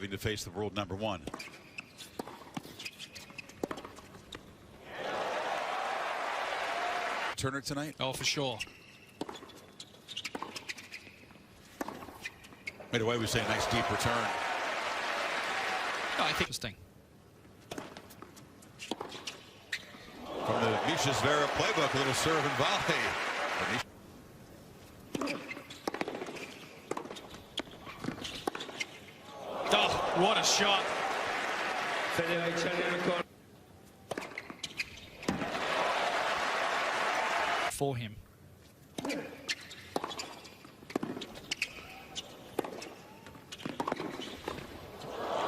leaving to face the world #1. Turner tonight? Oh, for sure. Right away, we say a nice deep return. Oh, I think interesting. From the Misha Zverev playbook, a little serve and volley. Oh, what a shot. For him.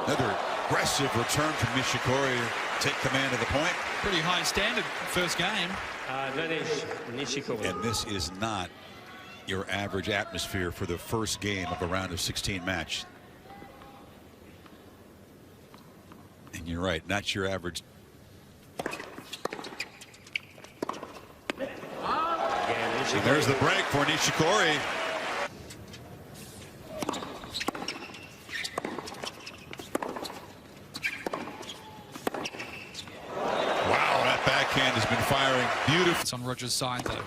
Another aggressive return from Nishikori to take command of the point. Pretty high standard first game. Nishikori. And this is not your average atmosphere for the first game of a round of 16 match. And you're right, not your average. And there's the break for Nishikori. Wow, that backhand has been firing beautifully. It's on Roger's side, though.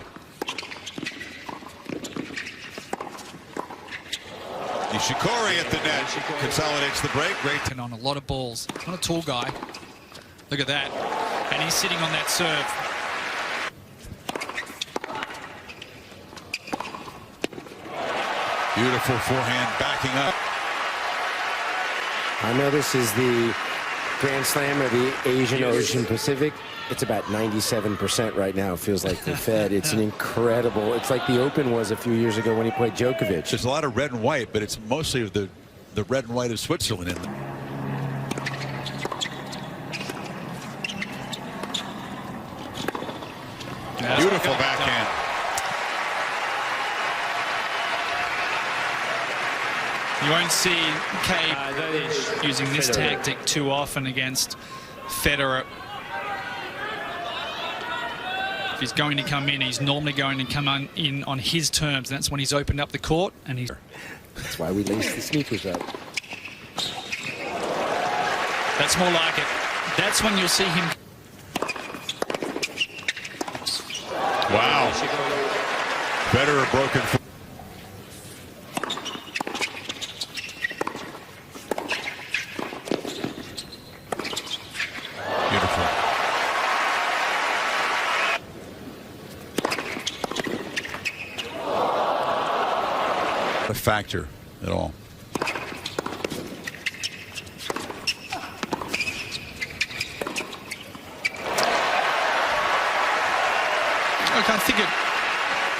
Nishikori at the net consolidates the break. Great. And on a lot of balls. Not a tall guy. Look at that. And he's sitting on that serve. Beautiful forehand backing up. I know this is the Grand Slam of the Asian Ocean Pacific. It's about 97% right now. It feels like the Fed. It's an incredible. It's like the Open was a few years ago when he played Djokovic. There's a lot of red and white, but it's mostly of the red and white of Switzerland in them. Beautiful backhand. You won't see Kay using this tactic too often against Federer. If he's going to come in, he's normally going to come in on his terms. And that's when he's opened up the court. And he's. That's why we lace the sneakers up. That's more like it. That's when you'll see him. Wow. Federer broken. Beautiful. Not a factor at all. Look, I think it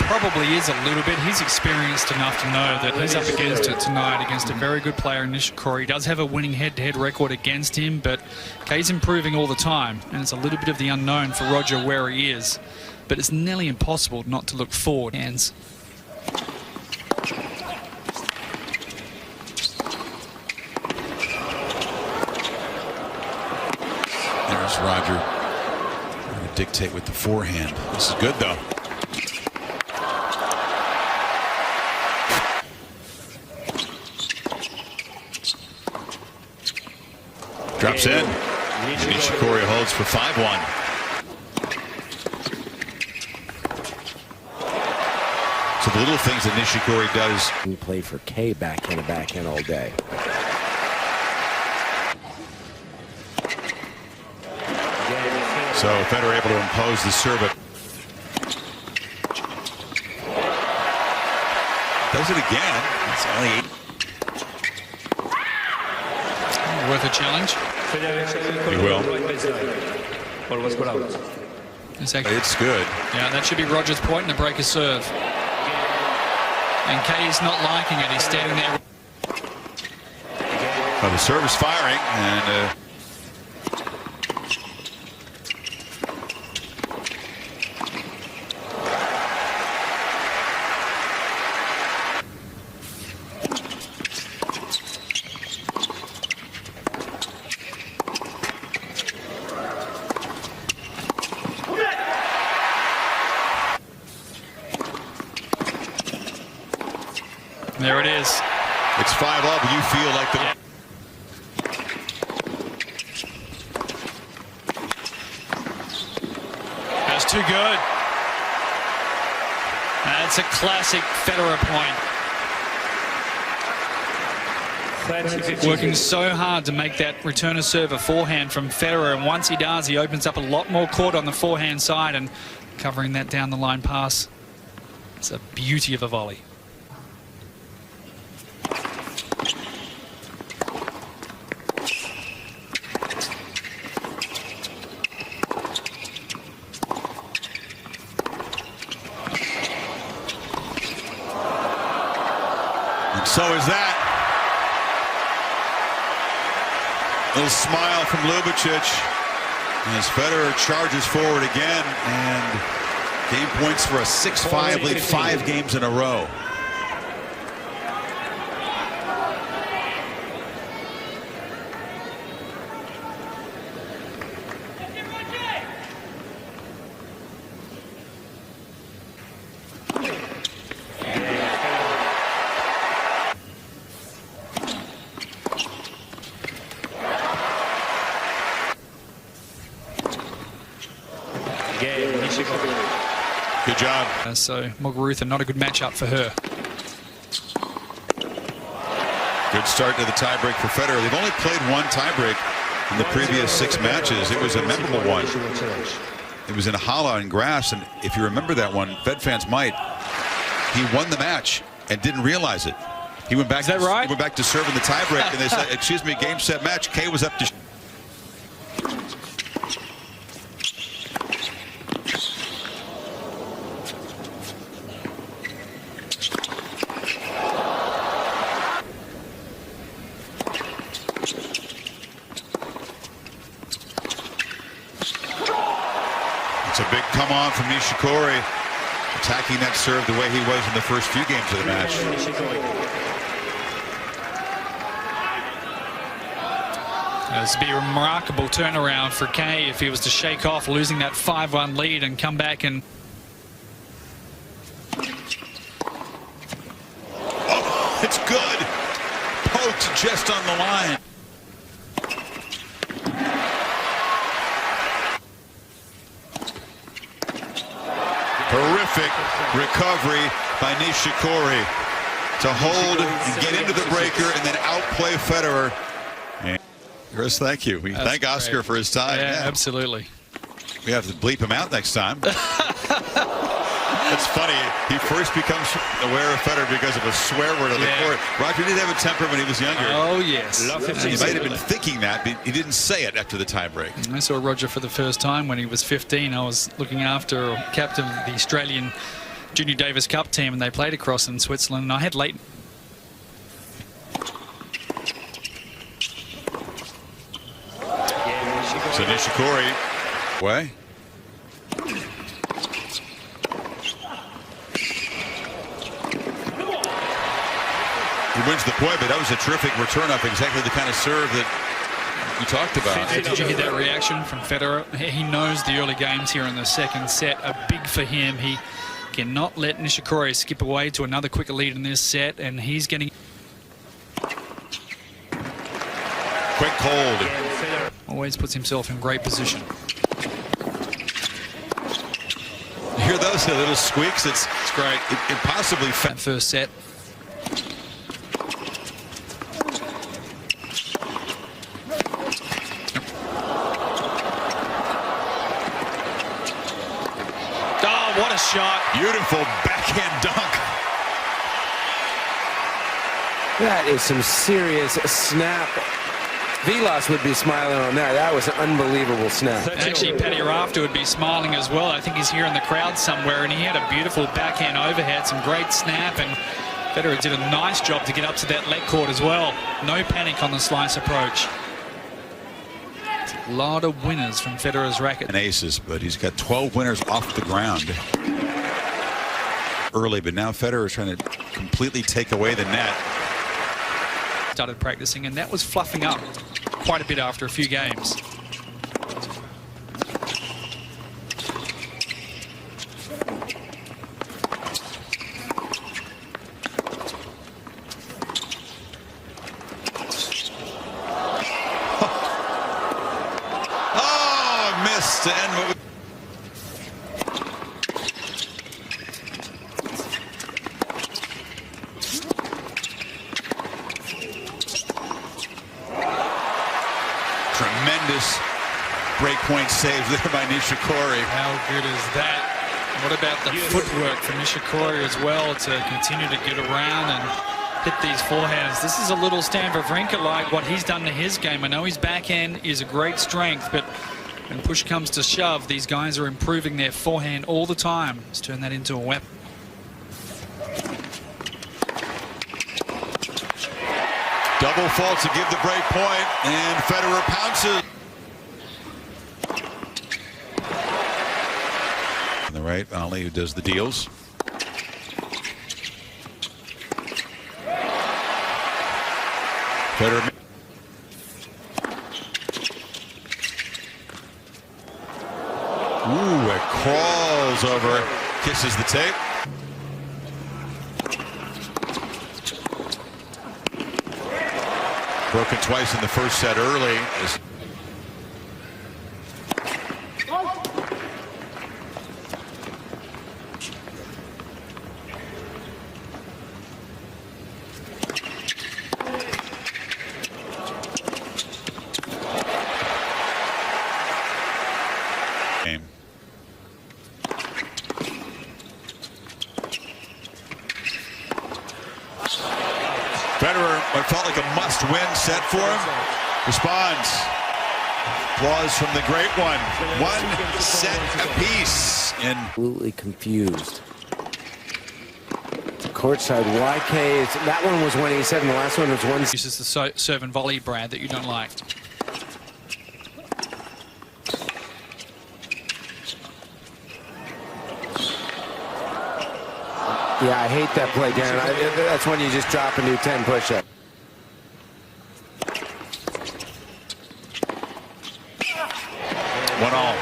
probably is a little bit. He's experienced enough to know that he's up against it tonight against a very good player in Nishikori. He does have a winning head-to-head record against him, but Kay's improving all the time, and it's a little bit of the unknown for Roger where he is. But it's nearly impossible not to look forward. Hands. There's Roger. Trying to dictate with the forehand. This is good, though. Drops in. Nishikori holds for 5-1. So the little things that Nishikori does. We play for Kay backhand and backhand all day. So Federer able to impose the serve. Does it again. It's only 8. Worth a challenge. He will. It's good. Yeah, that should be Roger's point in the break of serve. And Kay's not liking it. He's standing there. Well, the serve is firing, and there it is. it's 5-all, but you feel like the... too good. That's a classic Federer point. 30-52. Working so hard to make that return of serve a forehand from Federer, and once he does, he opens up a lot more court on the forehand side and covering that down the line pass. It's a beauty of a volley. And so is that. Little smile from Ljubicic as Federer charges forward again, and game points for a 6-5 lead, 5 games in a row. Game, Nishikori. Good job. So Muguruza, not a good matchup for her. Good start to the tiebreak for Federer. They've only played one tiebreak in the previous 6 matches. It was a memorable one. It was in Halle and grass, and if you remember that one, Fed fans might, he won the match and didn't realize it. He went back. Is that right? He went back to serve in the tiebreak, and they said, "Excuse me, game, set, match." Kay was up to. It's a big come on from Nishikori, attacking that serve the way he was in the first few games of the match. This would be a remarkable turnaround for Kay if he was to shake off losing that 5-1 lead and come back and... Oh, it's good. Poked just on the line. Terrific recovery by Nishikori to hold and get into the breaker and then outplay Federer. And Chris, thank you. We thank Oscar for his time. Yeah, absolutely. We have to bleep him out next time. That's funny. He first becomes aware of Federer because of a swear word on the court. Roger did have a temper when he was younger. Oh, yes. He might have been thinking that, but he didn't say it after the tiebreak. I saw Roger for the first time when he was 15. I was looking after or captain of the Australian Junior Davis Cup team, and they played across in Switzerland. And I had late. So Nishikori way. He wins the point, but that was a terrific return up, exactly the kind of serve that you talked about. Did you hear that reaction from Federer? He knows the early games here in the second set are big for him. He cannot let Nishikori skip away to another quicker lead in this set, and he's getting... Quick hold. Always puts himself in great position. You hear those little squeaks? It's great. Impossibly fast. That first set. Oh, what a shot. Beautiful backhand dunk. That is some serious snap. Vilas would be smiling on that. That was an unbelievable snap. Actually, Paddy Rafter would be smiling as well. I think he's here in the crowd somewhere, and he had a beautiful backhand overhead, some great snap, and Federer did a nice job to get up to that leg court as well. No panic on the slice approach. A lot of winners from Federer's racket. And aces, but he's got 12 winners off the ground early, but now Federer is trying to completely take away the net. Started practicing, and that was fluffing up quite a bit after a few games. Oh, missed to end what Tremendous breakpoint saves there by Nishikori. How good is that? What about the footwork from Nishikori as well to continue to get around and hit these forehands? This is a little Stan Wawrinka like what he's done to his game. I know his backhand is a great strength, but when push comes to shove, these guys are improving their forehand all the time. Let's turn that into a weapon. Double fault to give the break point, and Federer pounces. On the right, Ali, who does the deals. Federer. Ooh, it crawls over, kisses the tape. Broken twice in the first set early. Game. Federer, what felt like a must-win set for him, responds. Applause from the great one. 1 set apiece. And Absolutely confused. Courtside YK. That one was 187. The last one was 1. This is the serve and volley, Brad, that you don't like. Yeah, I hate that play, Darren. That's when you just drop and do 10 push-up. One all.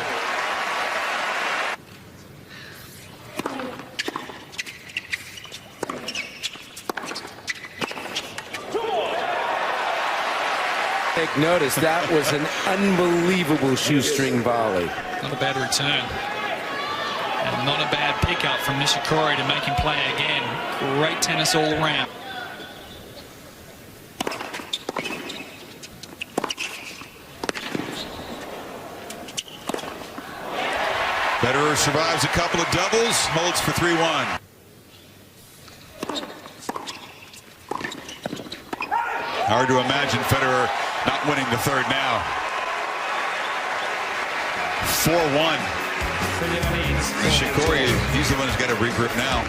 Take notice, that was an unbelievable shoestring volley. Not a bad return. And not a bad pickup from Nishikori to make him play again. Great tennis all around. Federer survives a couple of doubles, holds for 3-1. Hard to imagine Federer not winning the third now. 4-1. Nishikori, he's the one who's got to regroup now.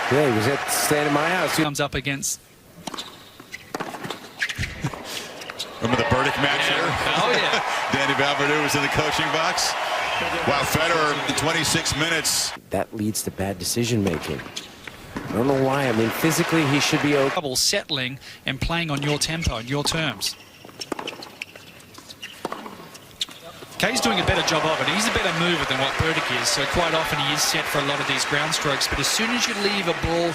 Yeah, he was staying in my house. Comes up against. Remember the Burdick match here? Oh, yeah. Danny Valverde was in the coaching box. Wow, Federer in 26 minutes. That leads to bad decision making. I don't know why. I mean, physically he should be okay. Trouble settling and playing on your tempo and your terms. Kay's doing a better job of it. He's a better mover than what Burdick is, so quite often he is set for a lot of these ground strokes. But as soon as you leave a ball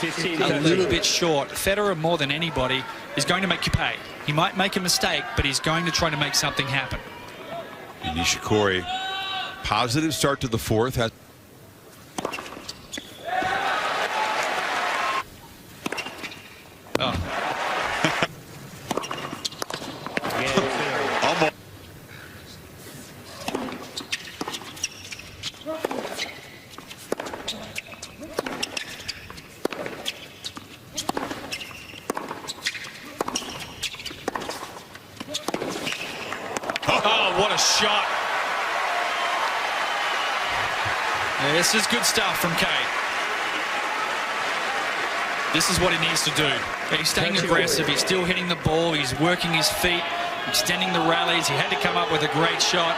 a little bit short, Federer, more than anybody, is going to make you pay. He might make a mistake, but he's going to try to make something happen. And Nishikori, positive start to the fourth. Oh. Almost. Oh, what a shot. Yeah, this is good stuff from Kay. This is what he needs to do. He's staying aggressive. He's still hitting the ball. He's working his feet, extending the rallies. He had to come up with a great shot.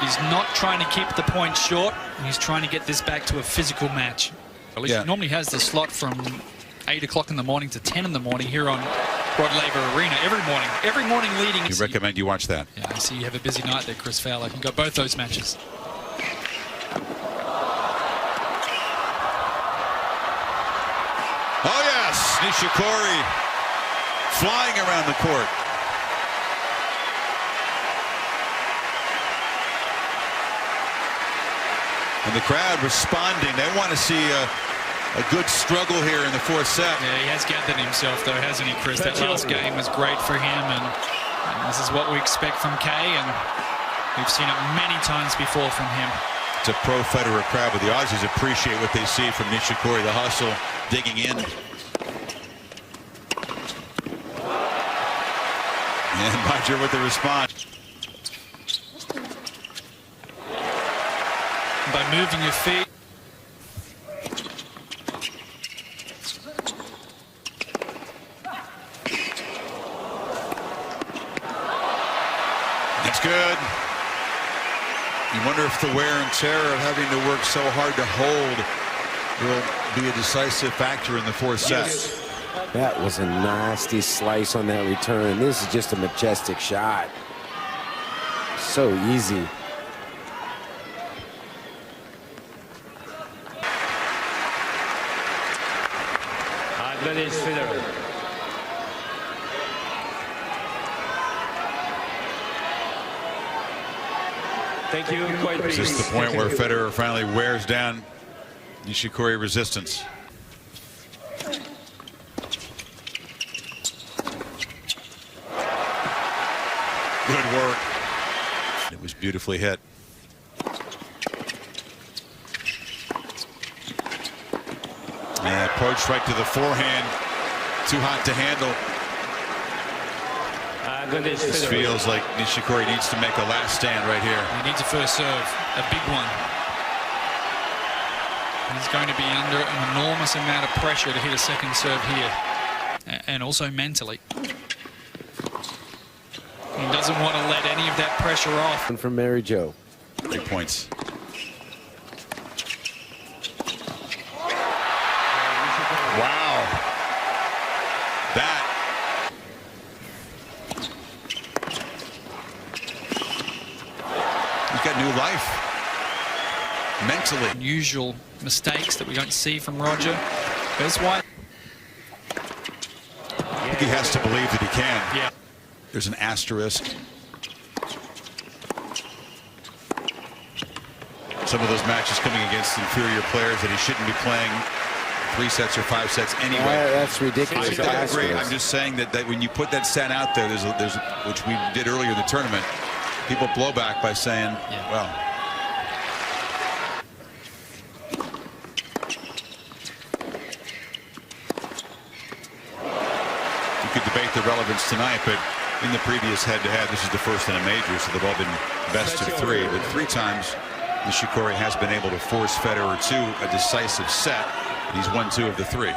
He's not trying to keep the point short. He's trying to get this back to a physical match. At least he normally has the slot from 8 o'clock in the morning to 10 in the morning here on Rod Laver Arena every morning. Every morning leading. We recommend you watch that. Yeah, I see you have a busy night there, Chris Fowler. You've got both those matches. Oh, yes, Nishikori flying around the court. And the crowd responding. They want to see a good struggle here in the fourth set. Yeah, he has gathered himself, though, hasn't he, Chris? That last game was great for him, and this is what we expect from Kay, and we've seen it many times before from him. It's a pro Federer crowd, but the Aussies appreciate what they see from Nishikori, the hustle, digging in. And Roger with the response. By moving your feet. That's good. You wonder if the wear and tear of having to work so hard to hold will be a decisive factor in the fourth set. That was a nasty slice on that return. This is just a majestic shot. So easy. Advantage Federer. Thank you. Quite Is this the point where Federer finally wears down Nishikori resistance? Good work. It was beautifully hit. And approach right to the forehand. Too hot to handle. This feels like Nishikori needs to make a last stand right here. He needs a first serve, a big one. He's going to be under an enormous amount of pressure to hit a second serve here, and also mentally. He doesn't want to let any of that pressure off. And from Mary Jo. 3 points. Wow. That. He's got new life. Mentally. Unusual mistakes that we don't see from Roger. That's why. I think he has to believe that he can. Yeah. There's an asterisk. Some of those matches coming against inferior players that he shouldn't be playing 3 sets or 5 sets anyway. That's ridiculous. I agree. I'm just saying that when you put that stat out there, there's which we did earlier in the tournament, people blow back by saying, well. You could debate the relevance tonight, but in the previous head-to-head, this is the first in a major, so they've all been best of 3. But 3 times, Nishikori has been able to force Federer to a decisive set, and he's won 2 of the 3.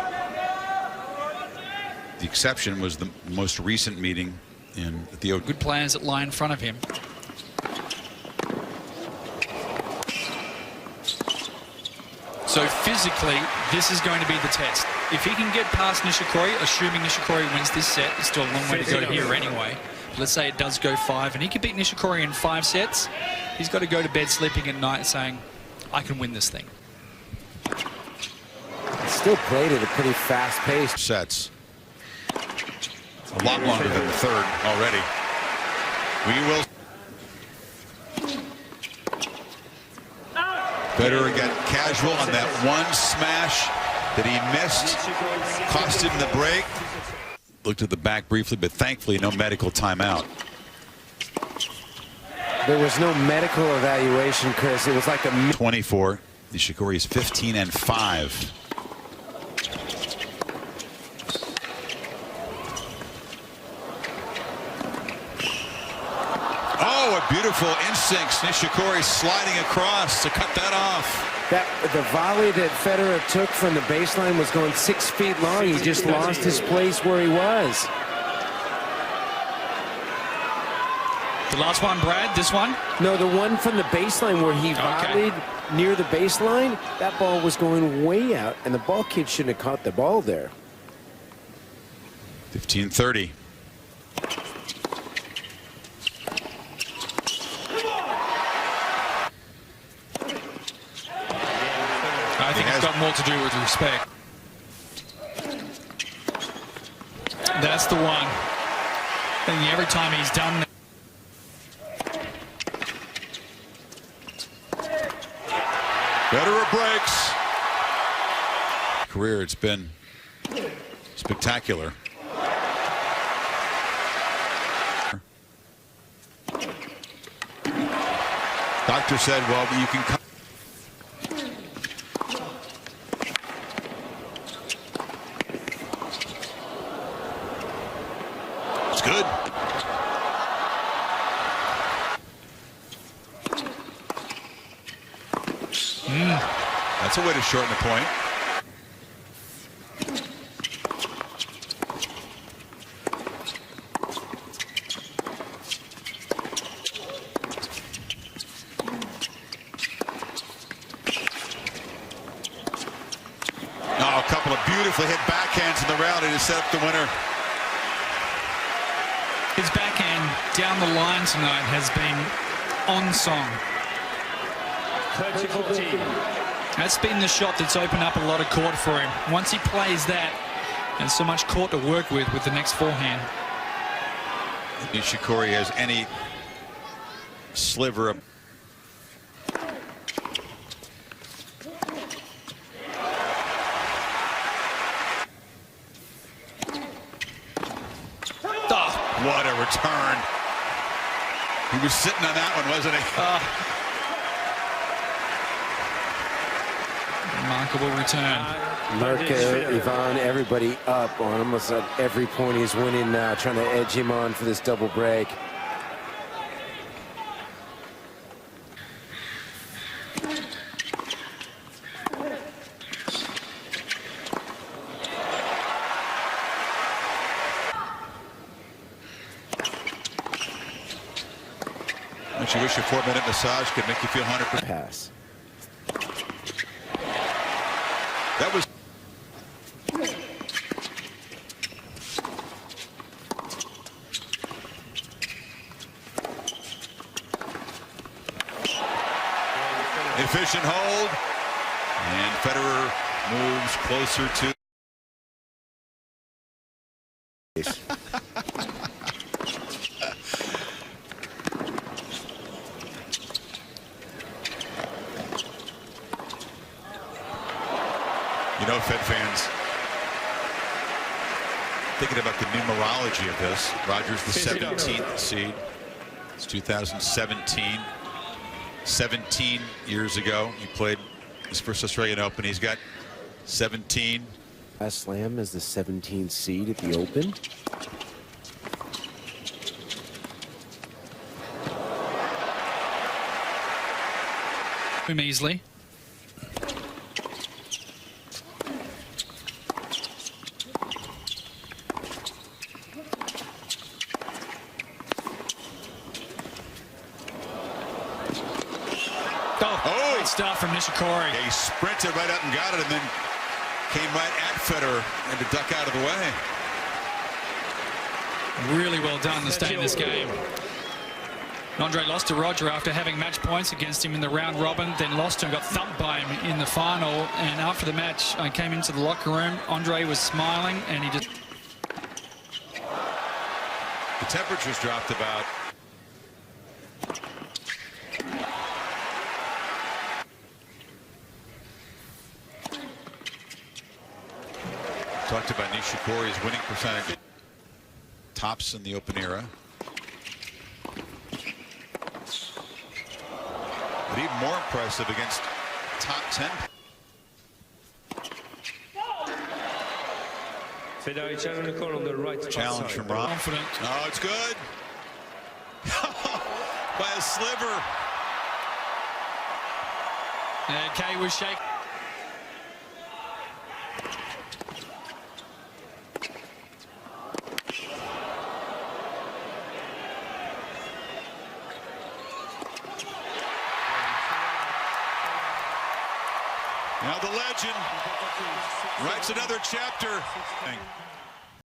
The exception was the most recent meeting in the Good players that lie in front of him. So physically, this is going to be the test. If he can get past Nishikori, assuming Nishikori wins this set, it's still a long way to go here anyway. But let's say it does go 5, and he can beat Nishikori in 5 sets. He's got to go to bed sleeping at night saying, I can win this thing. Still played at a pretty fast pace. Sets. A lot longer than the third already. We will. Federer got casual on that one smash that he missed. Cost him the break. Looked at the back briefly, but thankfully no medical timeout. There was no medical evaluation, Chris. It was like a 24. Nishikori is 15 and 5. Oh, a beautiful instincts. Nishikori sliding across to cut that off. The volley that Federer took from the baseline was going 6 feet long. He just lost his place where he was. The last one, Brad, this one? No, the one from the baseline where he volleyed near the baseline, that ball was going way out, and the ball kid shouldn't have caught the ball there. 15-30. I think it's got more to do with respect. That's the one. And every time he's done that. Federer breaks. Career, it's been spectacular. Doctor said, well, you can come. It's good. That's a way to shorten the point. Oh, a couple of beautifully hit backhands in the round to set up the winner. His backhand down the line tonight has been on song. 30-14. That's been the shot that's opened up a lot of court for him. Once he plays that, there's so much court to work with the next forehand. Nishikori has any sliver of what a return. He was sitting on that one, wasn't he? Remarkable return. Mirka, Ivan, everybody up on almost every point. He's winning now, trying to edge him on for this double break. Don't you wish a 4-minute massage could make you feel 100%? Pass. That was efficient hold, and Federer moves closer to You know, Fed fans, thinking about the numerology of this. Roger's the 17th seed. It's 2017. 17 years ago, he played his first Australian Open. He's got 17. Last slam is the 17th seed at the Open. Easily. Oh, great start from Nishikori. He sprinted right up and got it, and then came right at Federer and to duck out of the way. Really well done to stay in this game. Andre lost to Roger after having match points against him in the round robin, then lost to him, got thumped by him in the final. And after the match, I came into the locker room. Andre was smiling, and he just... The temperature's dropped about. Talked about Nishikori's winning percentage. Tops in the Open era. But even more impressive against top 10. Federer on the right. Challenge from Rob. Confident. Oh, it's good. By a sliver. Kay was shaking. Now the legend writes another chapter.